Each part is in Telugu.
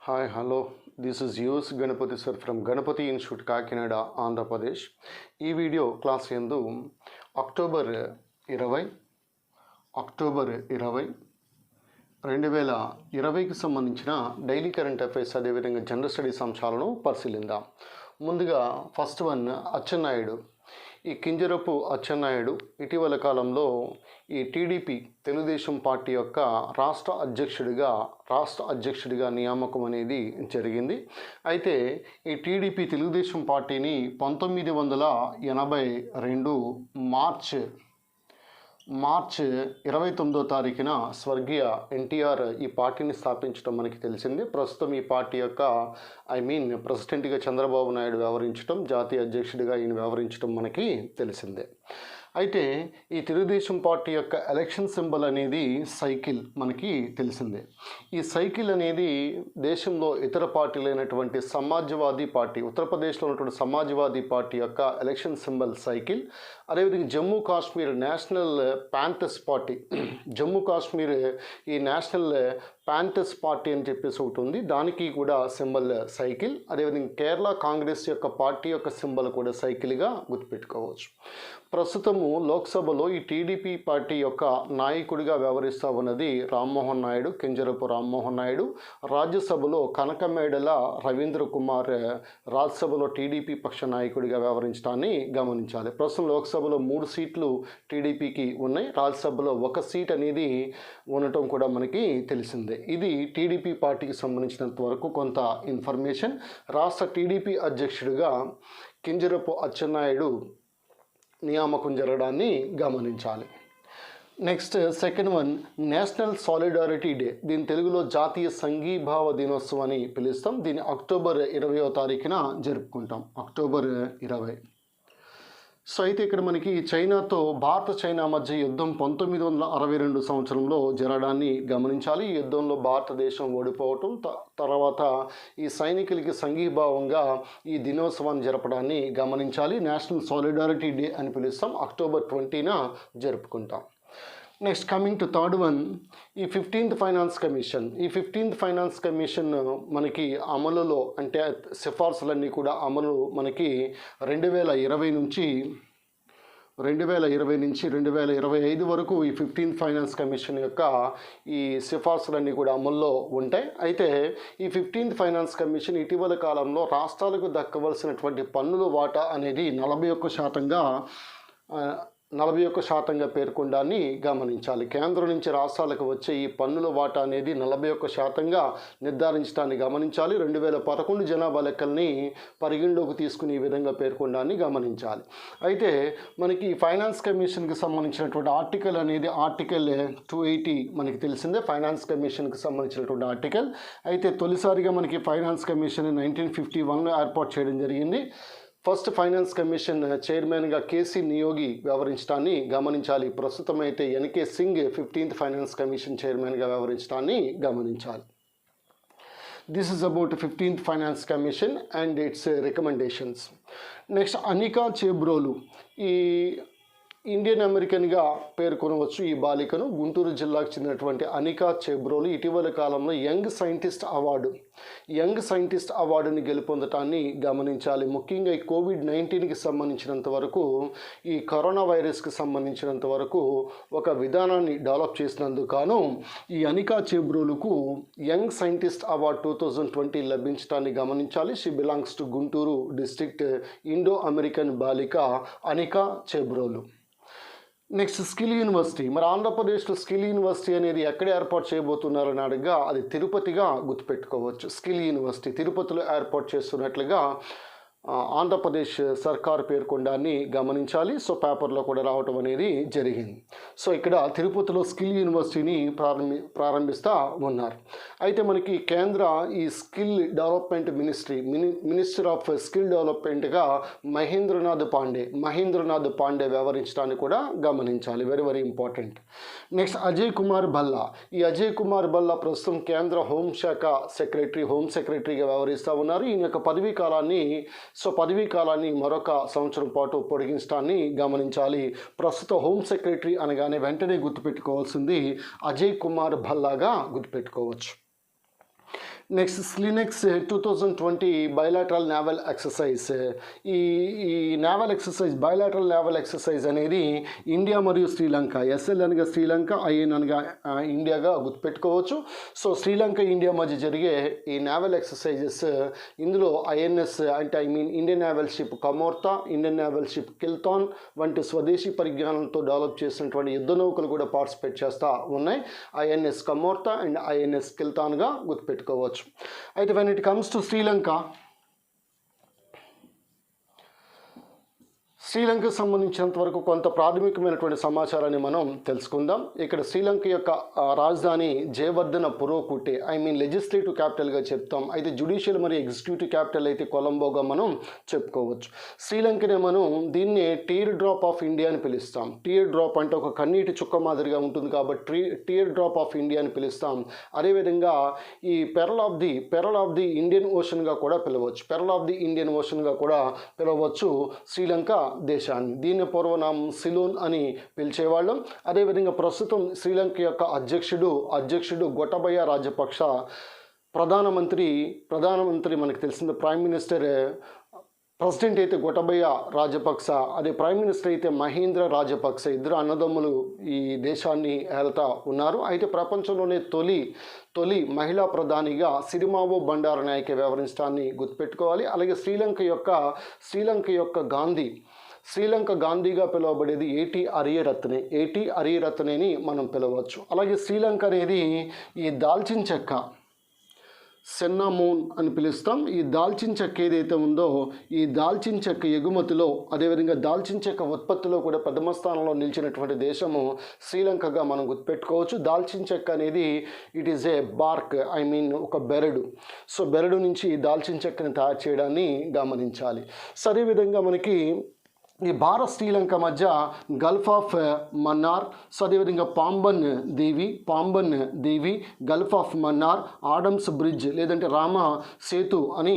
Hi, hello. This is US Ganapati sir from Ganapati Institute, Kakinada, Andhra Pradesh. ఈ వీడియో క్లాస్ యందు అక్టోబర్ 20 2020కి సంబంధించిన డైలీ కరెంట్ అఫైర్స్ అదేవిధంగా జనరల్ స్టడీస్ అంశాలను పరిశీలిద్దాం. ముందుగా ఫస్ట్ వన్ అచ్చెన్నాయుడు. ఈ కింజరపు అచ్చెన్నాయుడు ఇటీవల కాలంలో ఈ టీడీపీ తెలుగుదేశం పార్టీ యొక్క రాష్ట్ర అధ్యక్షుడిగా నియామకం అనేది జరిగింది. అయితే ఈ టీడీపీ తెలుగుదేశం పార్టీని 1982 మార్చ్ 29వ తారీఖున స్వర్గీయ ఎన్టీఆర్ ఈ పార్టీని స్థాపించడం మనకి తెలిసింది. ప్రస్తుతం ఈ పార్టీ యొక్క ప్రెసిడెంట్గా చంద్రబాబు నాయుడు వ్యవహరించడం, జాతీయ అధ్యక్షుడిగా ఈయన వ్యవహరించడం మనకి తెలిసిందే. అయితే ఈ తెలుగుదేశం పార్టీ యొక్క ఎలక్షన్ సింబల్ అనేది సైకిల్ మనకి తెలిసిందే. ఈ సైకిల్ అనేది దేశంలో ఇతర పార్టీలైనటువంటి సమాజ్వాదీ పార్టీ, ఉత్తరప్రదేశ్లో ఉన్నటువంటి సమాజ్వాదీ పార్టీ యొక్క ఎలక్షన్ సింబల్ సైకిల్. అదేవిధంగా Jammu Kashmir national Panthers party, Jammu Kashmir ఈ నేషనల్ ప్యాంథర్స్ పార్టీ అని చెప్పేసి ఒకటి ఉంది, దానికి కూడా సింబల్ సైకిల్. అదేవిధంగా కేరళ కాంగ్రెస్ యొక్క పార్టీ యొక్క సింబల్ కూడా సైకిల్గా గుర్తుపెట్టుకోవచ్చు. ప్రస్తుతము లోక్సభలో ఈ టీడీపీ పార్టీ యొక్క నాయకుడిగా వ్యవహరిస్తూ ఉన్నది రామ్మోహన్ నాయుడు, కింజరపు రామ్మోహన్ నాయుడు. రాజ్యసభలో కనకమేడల రవీంద్ర కుమార్ రాజ్యసభలో టీడీపీ పక్ష నాయకుడిగా వ్యవహరించడాన్ని గమనించాలి. ప్రస్తుతం లోక్సభలో 3 సీట్లు టీడీపీకి ఉన్నాయి, రాజ్యసభలో 1 సీట్ అనేది ఉండటం కూడా మనకి తెలిసిందే. ఇది టీడీపీ పార్టీకి సంబంధించినంత వరకు కొంత ఇన్ఫర్మేషన్. రాష్ట్ర టీడీపీ అధ్యక్షుడిగా కింజరపు అచ్చెన్నాయుడు నియామకం జరగడాన్ని గమనించాలి. Next second one national solidarity day. దీని తెలుగులో జాతీయ సంఘీభావ దినోత్సవం అని పిలుస్తాం. దీన్ని అక్టోబర్ 20వ తారీఖున జరుపుకుంటాం, అక్టోబర్ 20. సో అయితే ఇక్కడ మనకి చైనాతో భారత చైనా మధ్య యుద్ధం 1962 సంవత్సరంలో జరగడాన్ని గమనించాలి. ఈ యుద్ధంలో భారతదేశం ఓడిపోవటం తర్వాత ఈ సైనికులకి సంఘీభావంగా ఈ దినోత్సవాన్ని జరపడాన్ని గమనించాలి. నేషనల్ సాలిడారిటీ డే అని పిలుస్తాం, అక్టోబర్ 20న జరుపుకుంటాం. Next coming to third one, ఈ 15th ఫైనాన్స్ కమిషన్. ఈ 15th ఫైనాన్స్ కమిషన్ మనకి అమలులో అంటే సిఫార్సులన్నీ కూడా అమలు మనకి 2020 నుంచి 2025 వరకు ఈ 15th ఫైనాన్స్ కమిషన్ యొక్క ఈ సిఫార్సులన్నీ కూడా అమల్లో ఉంటాయి. అయితే ఈ 15th ఫైనాన్స్ కమిషన్ ఇటీవల కాలంలో రాష్ట్రాలకు దక్కవలసినటువంటి పన్నుల వాటా అనేది 41%గా పేర్కొనడాన్ని గమనించాలి. కేంద్రం నుంచి రాష్ట్రాలకు వచ్చే ఈ పన్నుల వాటా అనేది 41%గా నిర్ధారించడాన్ని గమనించాలి. 2011 జనాభా లెక్కల్ని పరిగణలోకి తీసుకుని ఈ విధంగా పేర్కొనడాన్ని గమనించాలి. అయితే మనకి ఫైనాన్స్ కమిషన్కి సంబంధించినటువంటి ఆర్టికల్ అనేది ఆర్టికల్ 280 మనకి తెలిసిందే, ఫైనాన్స్ కమిషన్కి సంబంధించినటువంటి ఆర్టికల్. అయితే తొలిసారిగా మనకి ఫైనాన్స్ కమిషన్ 1951లో ఏర్పాటు చేయడం జరిగింది. ఫస్ట్ ఫైనాన్స్ కమిషన్ చైర్మన్గా కేసీ నియోగి వ్యవహరించడాన్ని గమనించాలి. ప్రస్తుతం అయితే NK Singh 15th finance commission చైర్మన్గా వ్యవహరించడాన్ని గమనించాలి. This is about 15th finance commission and its recommendations. Next Anika Chebrolu. ఈ ఇండియన్ అమెరికన్గా పేర్కొనవచ్చు ఈ బాలికను. గుంటూరు జిల్లాకు చెందినటువంటి అనికా చేబ్రోలు ఇటీవల కాలంలో యంగ్ సైంటిస్ట్ అవార్డుని గెలుపొందటాన్ని గమనించాలి. ముఖ్యంగా ఈ COVID-19కి సంబంధించినంత వరకు, ఈ కరోనా వైరస్కి సంబంధించినంత వరకు ఒక విధానాన్ని డెవలప్ చేసినందుకు గాను ఈ అనికా చేబ్రోలుకు యంగ్ సైంటిస్ట్ అవార్డు 2020 లభించడాన్ని గమనించాలి. She belongs to Guntur district. Indo American బాలిక Anika Chebrolu. Next skill university. మరి ఆంధ్రప్రదేశ్లో స్కిల్ యూనివర్సిటీ అనేది ఎక్కడ ఏర్పాటు చేయబోతున్నారని అడగగా అది తిరుపతిగా గుర్తుపెట్టుకోవచ్చు. స్కిల్ యూనివర్సిటీ తిరుపతిలో ఏర్పాటు చేస్తున్నట్లుగా ఆంధ్రప్రదేశ్ సర్కార్ పేర్కొనడాన్ని గమనించాలి. సో పేపర్లో కూడా రావటం అనేది జరిగింది. సో ఇక్కడ తిరుపతిలో స్కిల్ యూనివర్సిటీని ప్రారంభిస్తూ ఉన్నారు. అయితే మనకి కేంద్ర ఈ skill development minister of skill డెవలప్మెంట్గా మహేంద్రనాథ్ పాండే వ్యవహరించడాన్ని కూడా గమనించాలి. Very very important. Next Ajay Kumar Bhalla. ఈ అజయ్ కుమార్ భల్లా ప్రస్తుతం కేంద్ర హోంశాఖ హోమ్ సెక్రటరీగా వ్యవహరిస్తూ ఉన్నారు. ఈయన యొక్క పదవీ కాలాన్ని మరొక సంవత్సరం పాటు పొడిగించడాన్ని గమనించాలి. ప్రస్తుత హోమ్ సెక్రటరీ అనగానే వెంటనే గుర్తుపెట్టుకోవాల్సింది అజయ్ కుమార్ భల్లాగా గుర్తుపెట్టుకోవచ్చు. Next SLINEX 2020 bilateral naval exercise. ఈ naval exercise, bilateral naval exercise అనేది ఇండియా మరియు శ్రీలంక, ఎస్ఎల్ అనగా శ్రీలంక, ఐఎన్ అనగా ఇండియాగా గుర్తుపెట్టుకోవచ్చు. సో శ్రీలంక ఇండియా మధ్య జరిగే ఈ నేవల్ ఎక్సర్సైజెస్, ఇందులో ఐఎన్ఎస్ అంటే Indian naval ship Kamorta, Indian naval ship Kiltan వంటి స్వదేశీ పరిజ్ఞానంతో డెవలప్ చేసినటువంటి యుద్ధ నౌకలు కూడా పార్టిసిపేట్ చేస్తూ ఉన్నాయి. ఐఎన్ఎస్ కమోర్తా అండ్ ఐఎన్ఎస్ కిల్తాన్గా గుర్తుపెట్టుకోవచ్చు. అయితే when it comes to శ్రీలంకకు సంబంధించినంత వరకు కొంత ప్రాథమికమైనటువంటి సమాచారాన్ని మనం తెలుసుకుందాం. ఇక్కడ శ్రీలంక యొక్క రాజధాని జయవర్ధనపురకుటే, లెజిస్లేటివ్ క్యాపిటల్గా చెప్తాం. అయితే జ్యుడిషియల్ మరియు ఎగ్జిక్యూటివ్ క్యాపిటల్ అయితే కొలంబోగా మనం చెప్పుకోవచ్చు. శ్రీలంకనే మనం దీన్ని టీర్ డ్రాప్ ఆఫ్ ఇండియా అని పిలుస్తాం. టీర్ డ్రాప్ అంటే ఒక కన్నీటి చుక్క మాదిరిగా ఉంటుంది కాబట్టి టీర్ డ్రాప్ ఆఫ్ ఇండియా అని పిలుస్తాం. అదేవిధంగా ఈ పెరల్ ఆఫ్ ది ఇండియన్ ఓషన్గా కూడా పిలవచ్చు. పెరల్ ఆఫ్ ది ఇండియన్ ఓషన్గా కూడా పిలవచ్చు శ్రీలంక దేశాన్ని. దీని పూర్వనామం సిలోన్ అని పిలిచేవాళ్ళం. అదేవిధంగా ప్రస్తుతం శ్రీలంక యొక్క అధ్యక్షుడు గోటబయ రాజపక్ష, ప్రధానమంత్రి మనకు తెలిసింది ప్రైమ్ మినిస్టర్, ప్రెసిడెంట్ అయితే గోటబయ రాజపక్స, అదే ప్రైమ్ మినిస్టర్ అయితే మహేంద్ర రాజపక్స. ఇద్దరు అన్నదమ్ములు ఈ దేశాన్ని ఏలుతా ఉన్నారు. అయితే ప్రపంచంలోనే తొలి మహిళా ప్రధానిగా సిరిమావో బండారనాయకే వ్యవహరించడాన్ని గుర్తుపెట్టుకోవాలి. అలాగే శ్రీలంక యొక్క శ్రీలంక గాంధీగా పిలువబడేది ఏటి అరియరత్నేని మనం పిలవచ్చు. అలాగే శ్రీలంక అనేది ఈ దాల్చిన చెక్క, సెన్నామోన్ అని పిలుస్తాం. ఈ దాల్చిన చెక్క ఏదైతే ఉందో, ఈ దాల్చిన చెక్క ఎగుమతిలో, అదేవిధంగా దాల్చిన చెక్క ఉత్పత్తిలో కూడా ప్రథమ స్థానంలో నిలిచినటువంటి దేశము శ్రీలంకగా మనం గుర్తుపెట్టుకోవచ్చు. దాల్చిన చెక్క అనేది ఇట్ ఈజ్ ఏ బార్క్, ఒక బెరడు. సో బెరడు నుంచి దాల్చిన చెక్కని తయారు చేయడాన్ని గమనించాలి. సో అదేవిధంగా మనకి ఈ భారత్ శ్రీలంక మధ్య గల్ఫ్ ఆఫ్ మన్నార్, సో అదేవిధంగా పాంబన్ దీవి, gulf of Mannar, Adam's bridge లేదంటే రామ సేతు అని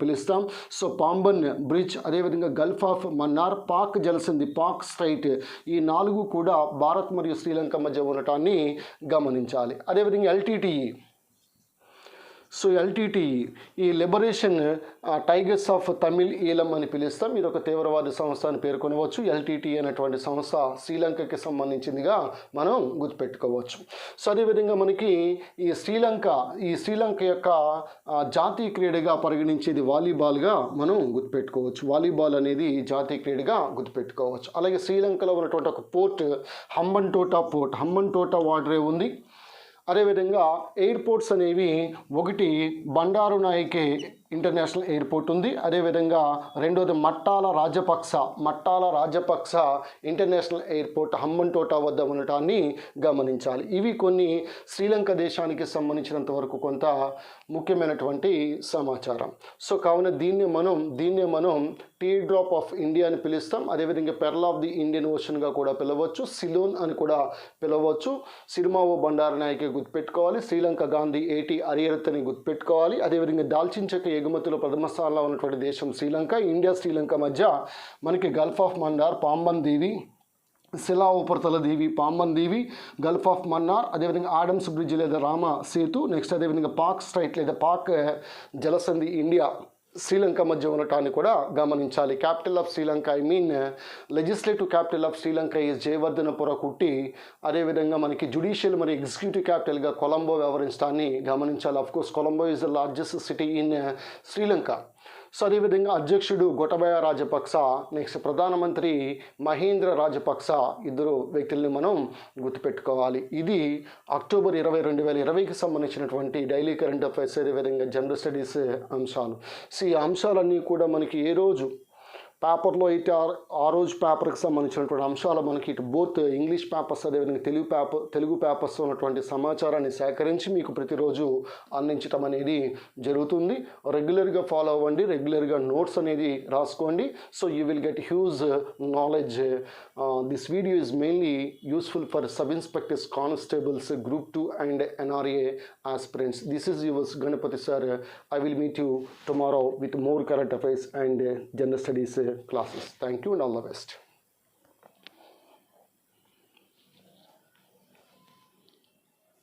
పిలుస్తాం. సో పాంబన్ బ్రిడ్జ్, అదేవిధంగా గల్ఫ్ ఆఫ్ మన్నార్, పాక్ జలసంధి, పాక్ స్ట్రైట్, ఈ 4 కూడా భారత్ మరియు శ్రీలంక మధ్య ఉండటాన్ని గమనించాలి. అదేవిధంగా ఎల్టీటీఈ ఈ లిబరేషన్ టైగర్స్ ఆఫ్ తమిళ్ ఈలం అని పిలుస్తాం. ఇది ఒక తీవ్రవాద సంస్థ అని పేర్కొనవచ్చు. ఎల్టీటీఈ అనేటువంటి సంస్థ శ్రీలంకకి సంబంధించిందిగా మనం గుర్తుపెట్టుకోవచ్చు. సో అదేవిధంగా మనకి ఈ శ్రీలంక యొక్క జాతీయ క్రీడగా పరిగణించేది వాలీబాల్గా మనం గుర్తుపెట్టుకోవచ్చు. వాలీబాల్ అనేది జాతీయ క్రీడగా గుర్తుపెట్టుకోవచ్చు. అలాగే శ్రీలంకలో ఉన్నటువంటి ఒక పోర్ట్ హంబన్టోటా వాటరే ఉంది. అదేవిధంగా ఎయిర్పోర్ట్స్ అనేవి, ఒకటి బండారు నాయకే ఇంటర్నేషనల్ ఎయిర్పోర్ట్ ఉంది. అదేవిధంగా రెండోది మట్టాల రాజపక్స ఇంటర్నేషనల్ ఎయిర్పోర్ట్ హంబన్టోటా వద్ద ఉండటాన్ని గమనించాలి. ఇవి కొన్ని శ్రీలంక దేశానికి సంబంధించినంత వరకు కొంత ముఖ్యమైనటువంటి సమాచారం. సో కావున దీన్నే మనం టీ డ్రాప్ ఆఫ్ ఇండియా అని పిలుస్తాం. అదేవిధంగా పెరల్ ఆఫ్ ది ఇండియన్ ఓషన్గా కూడా పిలవచ్చు, సిలోన్ అని కూడా పిలవచ్చు. సిరిమావో బండారనాయకే గుర్తుపెట్టుకోవాలి. శ్రీలంక గాంధీ ఏటి అరియరత్ని గుర్తుపెట్టుకోవాలి. అదేవిధంగా దాల్చిన చెక్క ఎగుమతిలో ప్రథమ స్థానంలో ఉన్నటువంటి దేశం శ్రీలంక. శ్రీలంక మధ్య మనకి గల్ఫ్ ఆఫ్ మన్నార్, పాంబన్ దీవి, శిలా ఉపరితల దీవి, పాంబన్ దీవి, గల్ఫ్ ఆఫ్ మన్నార్, అదేవిధంగా ఆడమ్స్ బ్రిడ్జ్ లేదా రామ సేతు, నెక్స్ట్ అదేవిధంగా పాక్ స్ట్రైట్ లేదా పాక్ జలసంధి ఇండియా శ్రీలంక మధ్య ఉండటాన్ని కూడా గమనించాలి. Capital of Sri Lanka legislative capital of Sri Lanka is Jayawardenepura Kotte. అదేవిధంగా మనకి జ్యుడిషియల్ మరియు ఎగ్జిక్యూటివ్ క్యాపిటల్గా కొలంబో వ్యవహరించడాన్ని గమనించాలి. Of course Colombo is the largest city in Sri Lanka. So అదేవిధంగా అధ్యక్షుడు గోటబయ రాజపక్స, నెక్స్ట్ ప్రధానమంత్రి మహేంద్ర రాజపక్స, ఇద్దరు వ్యక్తుల్ని మనం గుర్తుపెట్టుకోవాలి. ఇది అక్టోబర్ 20, 2020కి సంబంధించినటువంటి డైలీ కరెంట్ అఫైర్స్, అదేవిధంగా జనరల్ స్టడీస్ అంశాలు. సో ఈ అంశాలన్నీ కూడా మనకి ఏ రోజు పేపర్లో అయితే ఆ రోజు పేపర్కి సంబంధించినటువంటి అంశాలు మనకి ఇటు బోత్ ఇంగ్లీష్ పేపర్స్ అదేవిధంగా తెలుగు పేపర్స్ ఉన్నటువంటి సమాచారాన్ని సేకరించి మీకు ప్రతిరోజు అందించడం అనేది జరుగుతుంది. రెగ్యులర్గా ఫాలో అవ్వండి, రెగ్యులర్గా నోట్స్ అనేది రాసుకోండి. So you will get huge knowledge. This video is mainly useful for sub inspectors, constables, group 2 and NRA aspirants. This is yours Ganapati sir. I will meet you tomorrow with more current affairs and general studies classes. Thank you and all the best.